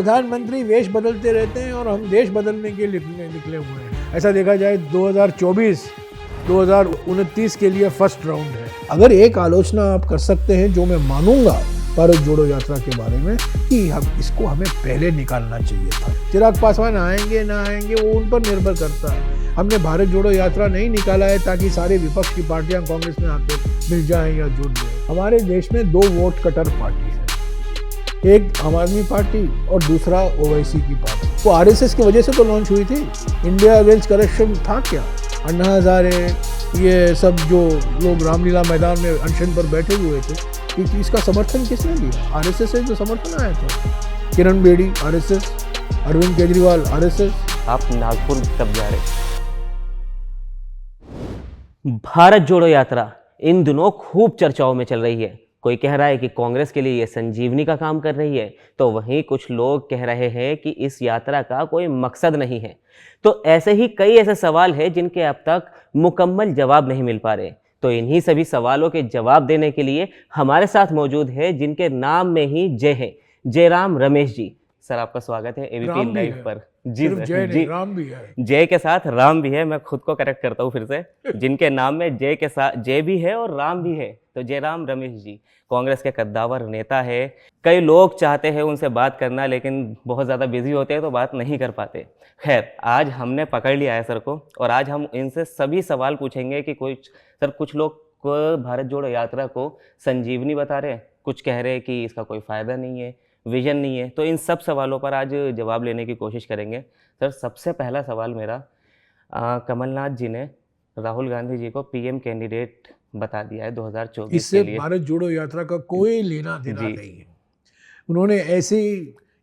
प्रधानमंत्री वेश बदलते रहते हैं और हम देश बदलने के लिए निकले हुए हैं। ऐसा देखा जाए 2024-2029 के लिए फर्स्ट राउंड है। अगर एक आलोचना आप कर सकते हैं जो मैं मानूंगा भारत जोड़ो यात्रा के बारे में, कि हमें पहले निकालना चाहिए था। चिराग पासवान आएंगे ना आएंगे वो उन पर निर्भर करता है। हमने भारत जोड़ो यात्रा नहीं निकाला है ताकि सारे विपक्ष की पार्टियां कांग्रेस में आके मिल जाएं या जुड़ जाएं। हमारे देश में 2 वोट कटर पार्टी है, एक आम आदमी पार्टी और दूसरा ओवैसी की पार्टी। वो आरएसएस की वजह से तो लॉन्च हुई थी। इंडिया अगेंस्ट करप्शन था क्या? अन्ना हजारे, ये सब जो लोग रामलीला मैदान में अनशन पर बैठे हुए थे, इसका समर्थन किसने दिया? आरएसएस से जो समर्थन आया था। Kiran Bedi RSS, Arvind Kejriwal RSS. आप नागपुर कब जा रहे? भारत जोड़ो यात्रा इन दिनों खूब चर्चाओं में चल रही है। कोई कह रहा है कि कांग्रेस के लिए ये संजीवनी का काम कर रही है, तो वहीं कुछ लोग कह रहे हैं कि इस यात्रा का कोई मकसद नहीं है। तो ऐसे ही कई ऐसे सवाल हैं जिनके अब तक मुकम्मल जवाब नहीं मिल पा रहे। तो इन्हीं सभी सवालों के जवाब देने के लिए हमारे साथ मौजूद है जिनके नाम में ही जय है, जयराम रमेश जी। सर आपका स्वागत है एबीपी लाइव पर। जी सर, जी राम भी है, जय के साथ राम भी है। मैं खुद को करेक्ट करता हूँ फिर से, जिनके नाम में जय के साथ जय भी है और राम भी है, तो जयराम रमेश जी कांग्रेस के कद्दावर नेता है। कई लोग चाहते हैं उनसे बात करना, लेकिन बहुत ज़्यादा बिजी होते हैं तो बात नहीं कर पाते। खैर, आज हमने पकड़ लिया है सर को, और आज हम इनसे सभी सवाल पूछेंगे कि कुछ लोग भारत जोड़ो यात्रा को संजीवनी बता रहे हैं, कुछ कह रहे हैं कि इसका कोई फ़ायदा नहीं है, विजन नहीं है। तो इन सब सवालों पर आज जवाब लेने की कोशिश करेंगे। सर, सबसे पहला सवाल मेरा, कमलनाथ जी ने राहुल गांधी जी को पीएम कैंडिडेट बता दिया है 2024 इससे के लिए। भारत जोड़ो यात्रा का कोई लेना देना नहीं है। उन्होंने ऐसे ही,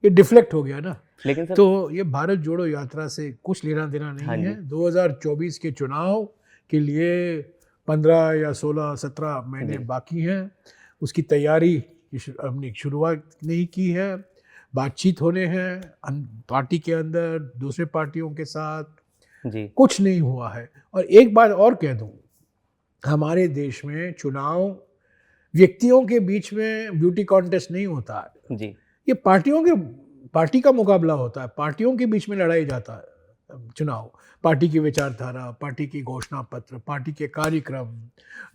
ये डिफ्लेक्ट हो गया ना। लेकिन सर, तो ये भारत जोड़ो यात्रा से कुछ लेना देना नहीं है। 2024 के चुनाव के लिए 15 या 16-17 महीने बाकी हैं। उसकी तैयारी हमने शुरुआत नहीं की है। बातचीत होने हैं पार्टी के अंदर, दूसरे पार्टियों के साथ जी, कुछ नहीं हुआ है। और एक बात और कह दूं, हमारे देश में चुनाव व्यक्तियों के बीच में ब्यूटी कॉन्टेस्ट नहीं होता है जी। ये पार्टी का मुकाबला होता है। पार्टियों के बीच में लड़ाई जाता है चुनाव। पार्टी की विचारधारा, पार्टी की घोषणा पत्र, पार्टी के कार्यक्रम,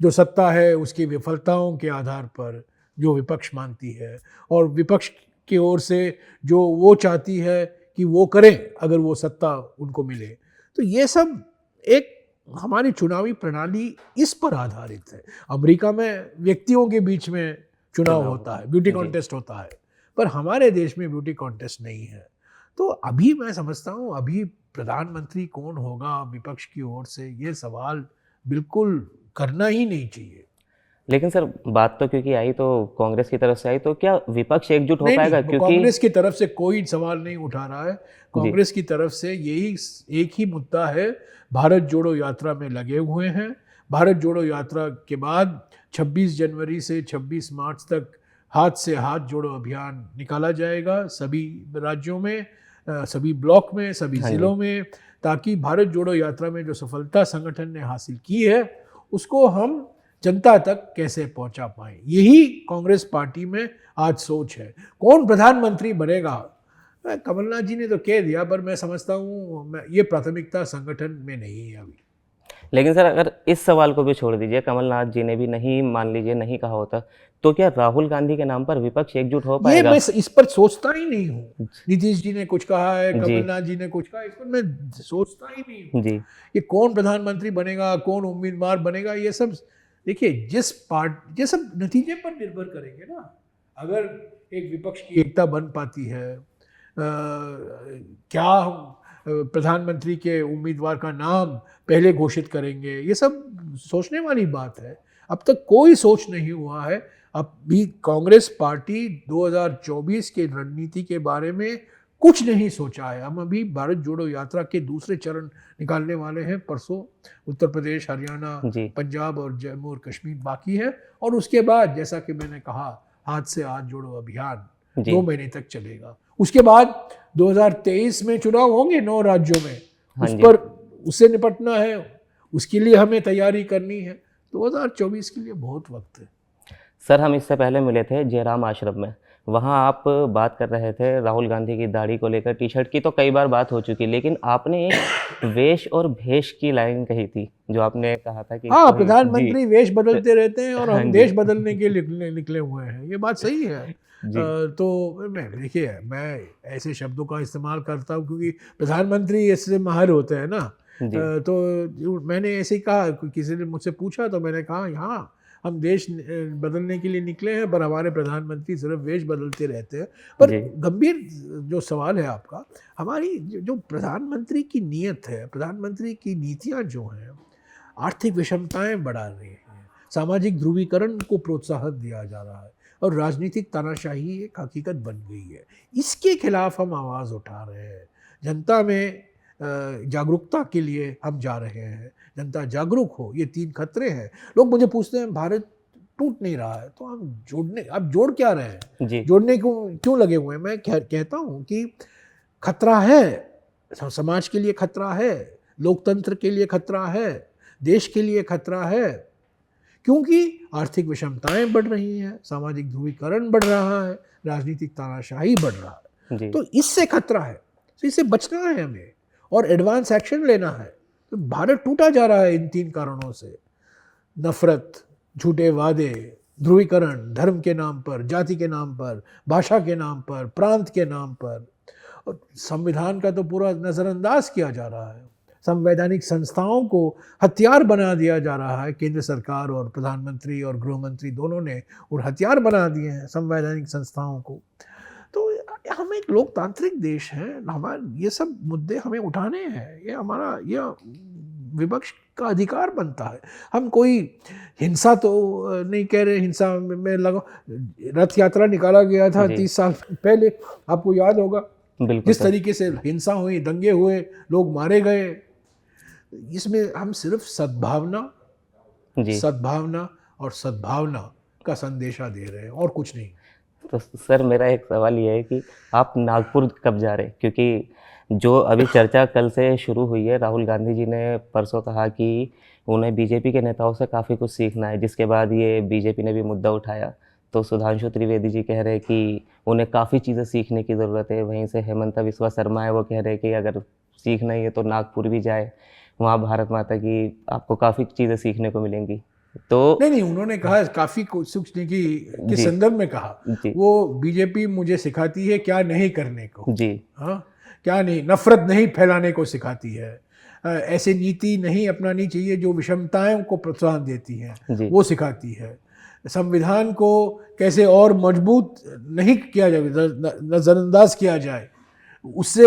जो सत्ता है उसकी विफलताओं के आधार पर जो विपक्ष मानती है, और विपक्ष की ओर से जो वो चाहती है कि वो करें अगर वो सत्ता उनको मिले। तो ये सब एक हमारी चुनावी प्रणाली इस पर आधारित है। अमेरिका में व्यक्तियों के बीच में चुनाव होता है, ब्यूटी कॉन्टेस्ट होता है, पर हमारे देश में ब्यूटी कॉन्टेस्ट नहीं है। तो अभी मैं समझता हूँ, अभी प्रधानमंत्री कौन होगा विपक्ष की ओर से, ये सवाल बिल्कुल करना ही नहीं चाहिए। लेकिन सर, बात तो क्योंकि आई तो कांग्रेस की तरफ से आई, तो क्या विपक्ष एकजुट हो पाएगा? नहीं, क्योंकि कांग्रेस की तरफ से कोई सवाल नहीं उठा रहा है। कांग्रेस की तरफ से यही एक ही मुद्दा है, भारत जोड़ो यात्रा में लगे हुए हैं। भारत जोड़ो यात्रा के बाद 26 जनवरी से 26 मार्च तक हाथ से हाथ जोड़ो अभियान निकाला जाएगा सभी राज्यों में, सभी ब्लॉक में, सभी जिलों में, ताकि भारत जोड़ो यात्रा में जो सफलता संगठन ने हासिल की है उसको हम जनता तक कैसे पहुंचा पाएं। यही कांग्रेस पार्टी में आज सोच है। कौन प्रधानमंत्री बनेगा, कमलनाथ जी ने तो कह दिया, पर मैं समझता हूँ ये प्राथमिकता संगठन में नहीं है अभी। लेकिन सर, अगर इस सवाल को भी छोड़ दीजिए, कमलनाथ जी ने भी नहीं, मान लीजिए नहीं कहा होता, तो क्या राहुल गांधी के नाम पर विपक्ष एकजुट हो पाएगा? ये मैं इस पर सोचता ही नहीं हूँ। नीतीश जी ने कुछ कहा है, कमलनाथ जी ने कुछ कहा, इस पर मैं सोचता ही नहीं हूँ जी। ये कौन प्रधानमंत्री बनेगा, कौन उम्मीदवार बनेगा, ये सब देखिए ये सब नतीजे पर निर्भर करेंगे ना। अगर एक विपक्ष की एकता बन पाती है, क्या प्रधानमंत्री के उम्मीदवार का नाम पहले घोषित करेंगे, ये सब सोचने वाली बात है। अब तक कोई सोच नहीं हुआ है। अब भी कांग्रेस पार्टी 2024 के रणनीति के बारे में कुछ नहीं सोचा है। हम अभी भारत जोड़ो यात्रा के दूसरे चरण निकालने वाले हैं। परसों उत्तर प्रदेश, हरियाणा, पंजाब और जम्मू और कश्मीर बाकी है, और उसके बाद जैसा कि मैंने कहा, हाथ से हाथ जोड़ो अभियान 2 महीने तक चलेगा। उसके बाद 2023 में चुनाव होंगे 9 राज्यों में, उस पर उससे निपटना है, उसके लिए हमें तैयारी करनी है। 2024 के लिए बहुत वक्त है। सर, हम इससे पहले मिले थे जयराम आश्रम में, वहाँ आप बात कर रहे थे राहुल गांधी की दाढ़ी को लेकर, टी शर्ट की तो कई बार बात हो चुकी, लेकिन आपने एक वेश और भेष की लाइन कही थी, जो आपने कहा था कि हाँ, कोई- जी प्रधानमंत्री वेश बदलते रहते हैं और हाँ हम जी देश बदलने के लिए निकले हुए हैं, ये बात सही है। जी तो मैं देखिए, मैं ऐसे शब्दों का इस्तेमाल करता हूँ क्योंकि प्रधानमंत्री इससे माहिर होते हैं ना। जी तो मैंने ऐसे ही कहा, किसी ने मुझसे पूछा तो मैंने कहा हाँ, हम देश बदलने के लिए निकले हैं, पर हमारे प्रधानमंत्री सिर्फ वेश बदलते रहते हैं। पर जी गंभीर जो सवाल है आपका, हमारी जो प्रधानमंत्री की नीयत है, प्रधानमंत्री की नीतियाँ जो हैं, आर्थिक विषमताएं बढ़ा रही हैं, सामाजिक ध्रुवीकरण को प्रोत्साहन दिया जा रहा है और राजनीतिक तानाशाही एक हकीकत बन गई है। इसके खिलाफ हम आवाज़ उठा रहे हैं। जनता में जागरूकता के लिए हम जा रहे हैं। जनता जागरूक हो, ये 3 खतरे हैं। लोग मुझे पूछते हैं भारत टूट नहीं रहा है, तो हम अब जोड़ क्या रहे हैं? जी जोड़ने को क्यों लगे हुए हैं? मैं कहता हूँ कि खतरा है, समाज के लिए खतरा है, लोकतंत्र के लिए खतरा है, देश के लिए खतरा है, क्योंकि आर्थिक विषमताएं बढ़ रही हैं, सामाजिक ध्रुवीकरण बढ़ रहा है, राजनीतिक तानाशाही बढ़ रहा है। जी तो इससे खतरा है, तो इससे बचना है हमें और एडवांस एक्शन लेना है। तो भारत टूटा जा रहा है इन 3 कारणों से: नफरत, झूठे वादे, ध्रुवीकरण, धर्म के नाम पर, जाति के नाम पर, भाषा के नाम पर, प्रांत के नाम पर, और संविधान का तो पूरा नज़रअंदाज किया जा रहा है। संवैधानिक संस्थाओं को हथियार बना दिया जा रहा है। केंद्र सरकार और प्रधानमंत्री और गृह मंत्री दोनों ने उन हथियार बना दिए हैं संवैधानिक संस्थाओं को। तो हम एक लोकतांत्रिक देश हैं, हमारे ये सब मुद्दे हमें उठाने हैं, ये हमारा विपक्ष का अधिकार बनता है। हम कोई हिंसा तो नहीं कह रहे, हिंसा में लगा। रथ यात्रा निकाला गया था 30 साल पहले, आपको याद होगा जिस तरीके से हिंसा हुई, दंगे हुए, लोग मारे गए। इसमें हम सिर्फ सद्भावना और सद्भावना का संदेशा दे रहे हैं और कुछ नहीं। तो सर मेरा एक सवाल ये है कि आप नागपुर कब जा रहे हैं? क्योंकि जो अभी चर्चा कल से शुरू हुई है, राहुल गांधी जी ने परसों कहा कि उन्हें बीजेपी के नेताओं से काफ़ी कुछ सीखना है, जिसके बाद ये बीजेपी ने भी मुद्दा उठाया। तो सुधांशु त्रिवेदी जी कह रहे हैं कि उन्हें काफ़ी चीज़ें सीखने की ज़रूरत है। वहीं से हेमंता बिस्वा शर्मा है, वो कह रहे हैं कि अगर सीखना ही है तो नागपुर भी जाए, वहाँ भारत माता की आपको काफ़ी चीज़ें सीखने को मिलेंगी। तो नहीं, उन्होंने कहा काफ़ी सीखने की किस संदर्भ में कहा? वो बीजेपी मुझे सिखाती है क्या नहीं करने को। जी हाँ, क्या नहीं, नफरत नहीं फैलाने को सिखाती है। ऐसी नीति नहीं अपनानी चाहिए जो विषमताओं को प्रोत्साहन देती हैं, वो सिखाती है। संविधान को कैसे और मजबूत नहीं किया जाए, नज़रअंदाज किया जाए, उससे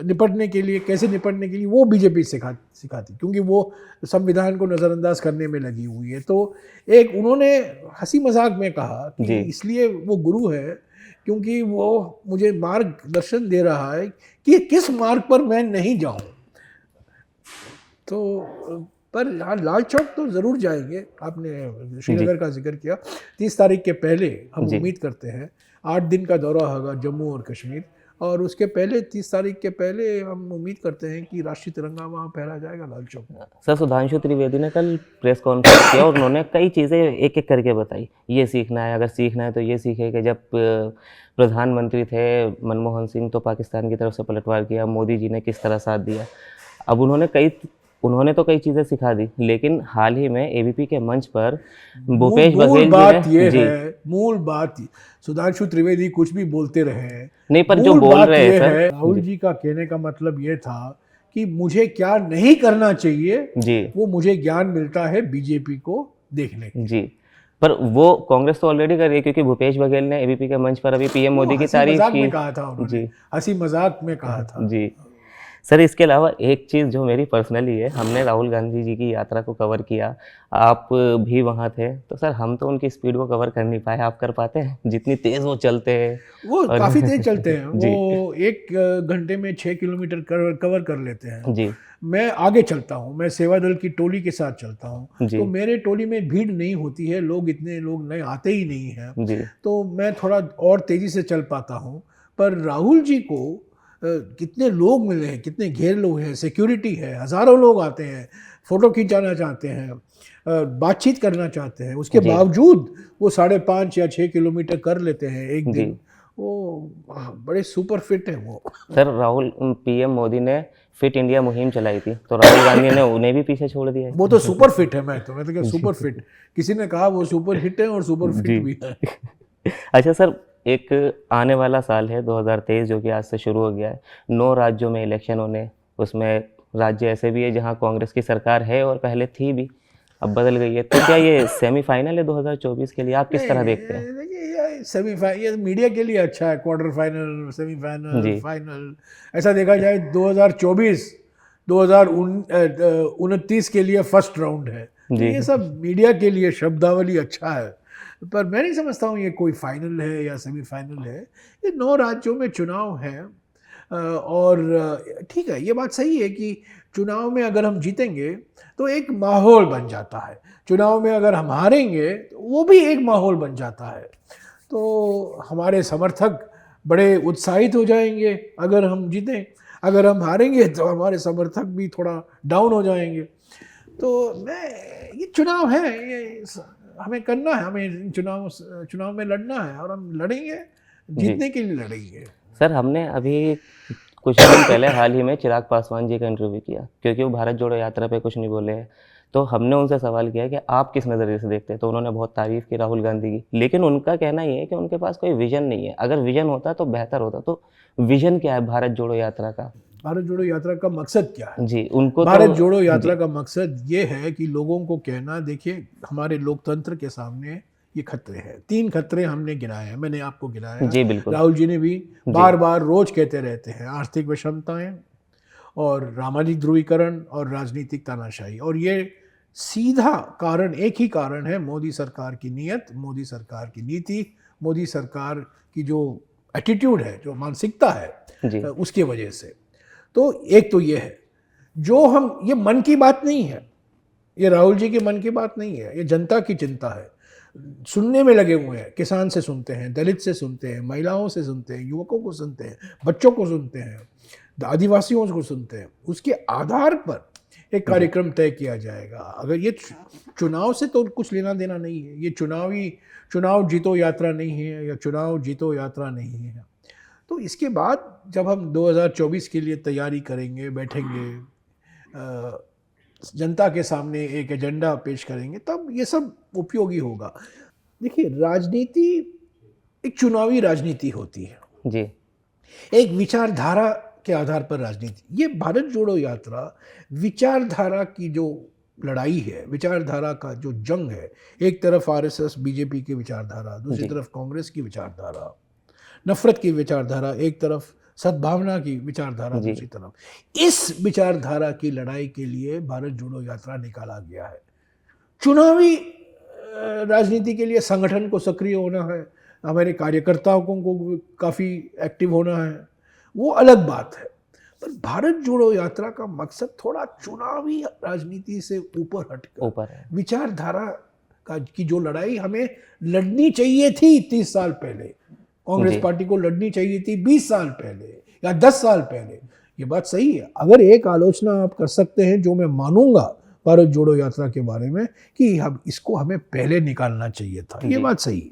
निपटने के लिए, कैसे निपटने के लिए वो बीजेपी सिखाती, क्योंकि वो संविधान को नज़रअंदाज करने में लगी हुई है। तो एक उन्होंने हंसी मजाक में कहा कि इसलिए वो गुरु है क्योंकि वो मुझे मार्गदर्शन दे रहा है कि किस मार्ग पर मैं नहीं जाऊं। तो पर हाँ, लाल चौक तो ज़रूर जाएंगे। आपने श्रीनगर का जिक्र किया, 30 तारीख के पहले हम उम्मीद करते हैं 8 दिन का दौरा होगा जम्मू और कश्मीर, और उसके पहले 30 तारीख के पहले हम उम्मीद करते हैं कि राष्ट्रीय तिरंगा वहाँ फहरा जाएगा लाल चौक में। सर सुधांशु त्रिवेदी ने कल प्रेस कॉन्फ्रेंस किया और उन्होंने कई चीज़ें एक एक करके बताई। ये सीखना है, अगर सीखना है तो ये सीखे कि जब प्रधानमंत्री थे मनमोहन सिंह तो पाकिस्तान की तरफ से पलटवार किया, मोदी जी ने किस तरह साथ दिया। अब उन्होंने तो कई चीज़ें सिखा दी, लेकिन हाल ही में एबीपी के मंच पर भूपेश बघेल मूल बात सुधांशु त्रिवेदी कुछ भी बोलते रहे नहीं, पर जो बोल रहे हैं सर, राहुल जी का कहने का मतलब ये था कि मुझे क्या नहीं करना चाहिए, वो मुझे ज्ञान मिलता है बीजेपी को देखने के। जी, पर वो कांग्रेस तो ऑलरेडी कर रही है, क्योंकि भूपेश बघेल ने एबीपी के मंच पर अभी पीएम मोदी की तारीफ की, कहा था उन्होंने, हंसी मजाक में कहा था। जी सर, इसके अलावा एक चीज़ जो मेरी पर्सनली है, हमने राहुल गांधी जी की यात्रा को कवर किया, आप भी वहाँ थे, तो सर हम तो उनकी स्पीड को कवर कर नहीं पाए। आप कर पाते हैं? जितनी तेज़ वो चलते हैं, वो काफ़ी तेज़ चलते हैं। वो 1 घंटे में 6 किलोमीटर कवर कर लेते हैं। जी, मैं आगे चलता हूँ, मैं सेवा दल की टोली के साथ चलता हूँ, तो मेरे टोली में भीड़ नहीं होती है, इतने लोग नहीं आते ही नहीं हैं, तो मैं थोड़ा और तेज़ी से चल पाता हूँ। पर राहुल जी को कितने लोग मिले हैं, कितने घेर लोग हैं, सिक्योरिटी है, हज़ारों लोग आते हैं, फ़ोटो खिंचाना चाहते हैं, बातचीत करना चाहते हैं, उसके बावजूद वो 5.5 या 6 किलोमीटर कर लेते हैं एक दिन। वो बड़े सुपर फिट है वो। सर राहुल पीएम मोदी ने फिट इंडिया मुहिम चलाई थी, तो राहुल गांधी ने उन्हें भी पीछे छोड़ दिया है। वो तो सुपर फिट है, मैं तो क्या सुपर फिट, किसी ने कहा वो सुपर हिट है और सुपर जी। फिट भी है। अच्छा सर, एक आने वाला साल है 2023 जो कि आज से शुरू हो गया है। 9 राज्यों में इलेक्शन होने, उसमें राज्य ऐसे भी है जहां कांग्रेस की सरकार है और पहले थी भी, अब बदल गई है। तो क्या ये सेमीफाइनल है 2024 के लिए? आप किस तरह देखते हैं? देखिए ये सेमीफाइनल, ये मीडिया के लिए अच्छा है, क्वार्टर फाइनल, सेमीफाइनल, जी। फाइनल। ऐसा देखा जाए 2024 2029 के लिए फर्स्ट राउंड है, तो जी। ये सब मीडिया के लिए शब्दावली अच्छा है, पर मैं नहीं समझता हूँ ये कोई फाइनल है या सेमीफाइनल है। ये 9 राज्यों में चुनाव है, और ठीक है, ये बात सही है कि चुनाव में अगर हम जीतेंगे तो एक माहौल बन जाता है, चुनाव में अगर हम हारेंगे तो वो भी एक माहौल बन जाता है। तो हमारे समर्थक बड़े उत्साहित हो जाएंगे अगर हम जीतें, अगर हम हारेंगे तो हमारे समर्थक भी थोड़ा डाउन हो जाएंगे। तो ये चुनाव है, ये हमें करना है, हमें चुनाव में लड़ना है, और हम लड़ेंगे, जीतने के लिए लड़ेंगे। सर हमने अभी कुछ दिन पहले हाल ही में चिराग पासवान जी का इंटरव्यू किया, क्योंकि वो भारत जोड़ो यात्रा पे कुछ नहीं बोले हैं। तो हमने उनसे सवाल किया कि आप किस नज़रिए से देखते हैं, तो उन्होंने बहुत तारीफ़ की राहुल गांधी की, लेकिन उनका कहना ये है कि उनके पास कोई विजन नहीं है। अगर विजन होता तो बेहतर होता। तो विजन क्या है भारत जोड़ो यात्रा का? भारत जोड़ो यात्रा का मकसद क्या है? जी, उनको भारत जोड़ो यात्रा का मकसद ये है कि लोगों को कहना, देखिए हमारे लोकतंत्र के सामने ये खतरे हैं, 3 खतरे हमने गिनाए हैं, मैंने आपको गिनाया, जी बिल्कुल, राहुल जी ने भी बार बार रोज कहते रहते हैं, आर्थिक विषमताएं और सामाजिक ध्रुवीकरण और राजनीतिक तानाशाही। और ये सीधा कारण, एक ही कारण है, मोदी सरकार की नीयत, मोदी सरकार की नीति, मोदी सरकार की जो एटीट्यूड है, जो मानसिकता है, उसकी वजह से। तो एक तो ये है, जो हम, ये मन की बात नहीं है, ये राहुल जी के मन की बात नहीं है, ये जनता की चिंता है, सुनने में लगे हुए हैं। किसान से सुनते हैं, दलित से सुनते हैं, महिलाओं से सुनते हैं, युवकों को सुनते हैं, बच्चों को सुनते हैं, आदिवासियों को सुनते हैं। उसके आधार पर एक कार्यक्रम तय किया जाएगा। अगर ये चुनाव से तो कुछ लेना देना नहीं है, ये चुनाव जीतो यात्रा नहीं है, या चुनाव जीतो यात्रा नहीं है। तो इसके बाद जब हम 2024 के लिए तैयारी करेंगे, बैठेंगे, जनता के सामने एक एजेंडा पेश करेंगे, तब ये सब उपयोगी होगा। देखिए, राजनीति एक चुनावी राजनीति होती है जी, एक विचारधारा के आधार पर राजनीति। ये भारत जोड़ो यात्रा विचारधारा की जो लड़ाई है, विचारधारा का जो जंग है, एक तरफ आरएसएस बीजेपी की विचारधारा, दूसरी तरफ कांग्रेस की विचारधारा, नफरत की विचारधारा एक तरफ, सद्भावना की विचारधारा दूसरी तरफ। इस विचारधारा की लड़ाई के लिए भारत जोड़ो यात्रा निकाला गया है। चुनावी राजनीति के लिए संगठन को सक्रिय होना है, हमारे कार्यकर्ताओं को काफ़ी एक्टिव होना है, वो अलग बात है। पर भारत जोड़ो यात्रा का मकसद थोड़ा चुनावी राजनीति से ऊपर हटकर है। विचारधारा की जो लड़ाई हमें लड़नी चाहिए थी 30 साल पहले, कांग्रेस पार्टी को लड़नी चाहिए थी 20 साल पहले या 10 साल पहले, ये बात सही है। अगर एक आलोचना आप कर सकते हैं, जो मैं मानूंगा भारत जोड़ो यात्रा के बारे में, कि हमें पहले निकालना चाहिए था, ये बात सही है,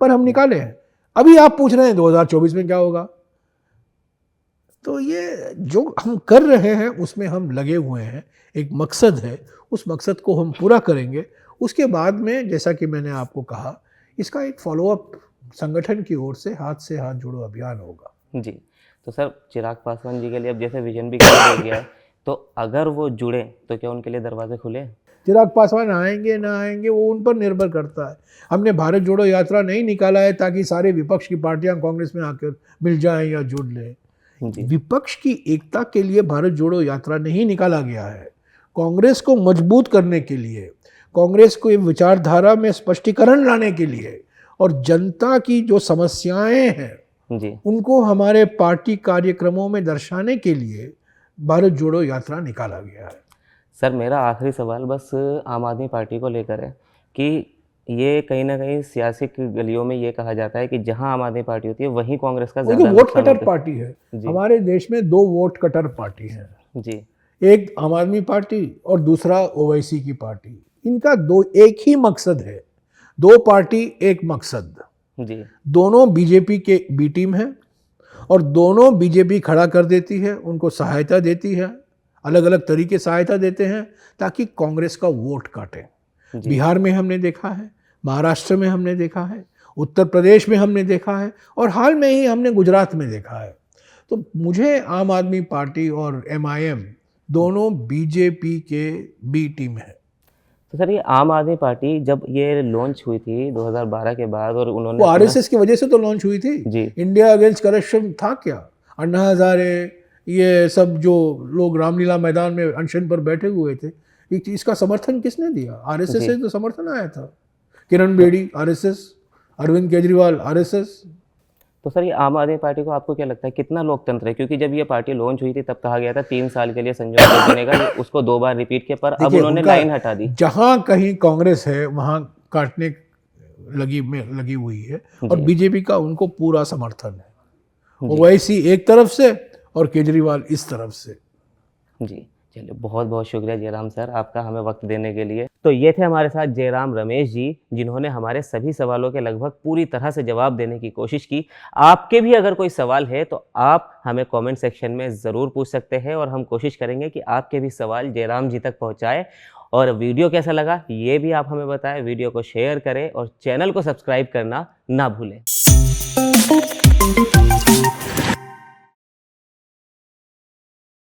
पर हम निकाले हैं। अभी आप पूछ रहे हैं 2024 में क्या होगा, तो ये जो हम कर रहे हैं उसमें हम लगे हुए हैं, एक मकसद है, उस मकसद को हम पूरा करेंगे। उसके बाद में, जैसा कि मैंने आपको कहा, इसका एक फॉलोअप संगठन की ओर से हाथ जोड़ो अभियान होगा। जी, तो सर चिराग पासवान जी के लिए अब जैसे विजन भी क्लियर हो गया है, तो अगर वो जुड़े तो क्या उनके लिए दरवाजे खुले? चिराग पासवान आएंगे ना आएंगे वो उन पर निर्भर करता है। हमने भारत जोड़ो यात्रा नहीं निकाला है ताकि सारे विपक्ष की पार्टियां कांग्रेस में आकर मिल जाएं या जुड़ लें। विपक्ष की एकता के लिए भारत जोड़ो यात्रा नहीं निकाला गया है, कांग्रेस को मजबूत करने के लिए, कांग्रेस को विचारधारा में स्पष्टीकरण लाने के लिए, और जनता की जो समस्याएं हैं जी, उनको हमारे पार्टी कार्यक्रमों में दर्शाने के लिए भारत जोड़ो यात्रा निकाला गया है। सर मेरा आखिरी सवाल बस आम आदमी पार्टी को लेकर है कि ये कहीं ना कहीं सियासी गलियों में ये कहा जाता है कि जहां आम आदमी पार्टी होती है वहीं कांग्रेस का ज्यादा वोट कटर पार्टी है। हमारे देश में 2 वोट कटर पार्टी है जी, एक आम आदमी पार्टी और दूसरा ओवैसी की पार्टी। इनका एक ही मकसद है, 2 पार्टी एक मकसद। जी दोनों बीजेपी के बी टीम है और दोनों बीजेपी खड़ा कर देती है, उनको सहायता देती है, अलग अलग तरीके सहायता देते हैं ताकि कांग्रेस का वोट काटें। जी बिहार में हमने देखा है, महाराष्ट्र में हमने देखा है, उत्तर प्रदेश में हमने देखा है और हाल में ही हमने गुजरात में देखा है। तो मुझे आम आदमी पार्टी और एमआईएम दोनों बीजेपी के बी टीम है। तो सर ये आम आदमी पार्टी जब ये लॉन्च हुई थी 2012 के बाद और उन्होंने वो अपना- आरएसएस की वजह से तो लॉन्च हुई थी। जी इंडिया अगेंस्ट करप्शन था क्या? अन्ना हजारे, ये सब जो लोग रामलीला मैदान में अनशन पर बैठे हुए थे, इसका समर्थन किसने दिया? आरएसएस से तो समर्थन आया था। Kiran Bedi RSS, Arvind Kejriwal RSS. तो सर ये आम आदमी पार्टी को आपको क्या लगता है कितना लोकतंत्र है? क्योंकि जब ये पार्टी लॉन्च हुई थी तब कहा गया था 3 साल के लिए संजय गांधी बनेगा, उसको 2 बार रिपीट किया, पर अब देखिए, उन्होंने उनका लाइन हटा दी। जहां कहीं कांग्रेस है वहां काटने लगी हुई है और जी। बीजेपी का उनको पूरा समर्थन है। जी। ओवैसी एक तरफ से और केजरीवाल इस तरफ से। जी चलिए, बहुत बहुत शुक्रिया जयराम सर आपका हमें वक्त देने के लिए। तो ये थे हमारे साथ जयराम रमेश जी, जिन्होंने हमारे सभी सवालों के लगभग पूरी तरह से जवाब देने की कोशिश की। आपके भी अगर कोई सवाल है तो आप हमें कमेंट सेक्शन में ज़रूर पूछ सकते हैं और हम कोशिश करेंगे कि आपके भी सवाल जयराम जी तक पहुँचाएँ। और वीडियो कैसा लगा ये भी आप हमें बताएं, वीडियो को शेयर करें और चैनल को सब्सक्राइब करना ना भूलें।